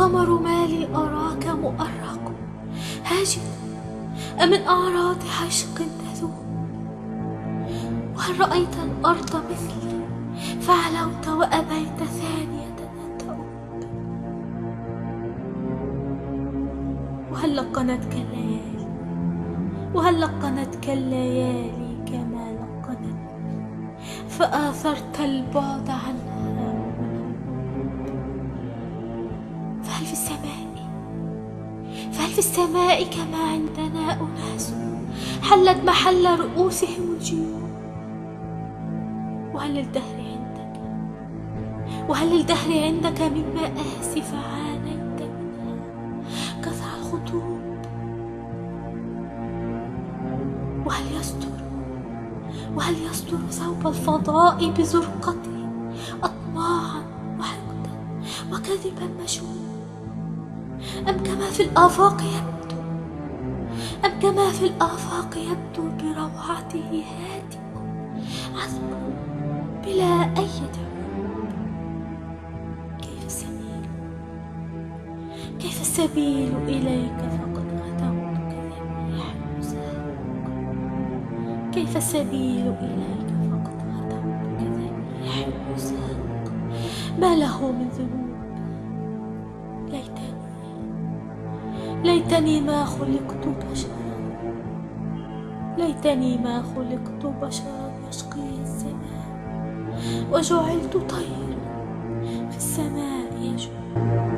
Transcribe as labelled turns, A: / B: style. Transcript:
A: القمر ما لي أراك مؤرق هاجد أمن أعراض عشق تذوب؟ وهل رأيت الأرض مثلي فعلوت وأبيت ثانية أن تعود؟ وهل لقنتك الليالي الليالي كما لقنت فآثرت البعد عنها؟ فهل في السماء كما عندنا أناس حلت محل رؤوسهم الجيوب؟ وهل للدهر عندك من مآسي فعانيت منها كثر الخطوب؟ وهل يستر ثوب الفضاء بزرقته أطماعا وحقدا وكذبا مشهود؟ أم كما في الآفاق يبدو بروعته هادئ عذب بلا أي تعب؟ كيف السبيل إليك فقد غدوت كذبيح مساق؟ كيف السبيل إليك فقد غدوت كذبيح مساق؟ ما له من ذنوب؟ ليتني ما خلقت بشرا يشقي الزمان وجعلت طيرا في السماء يجول.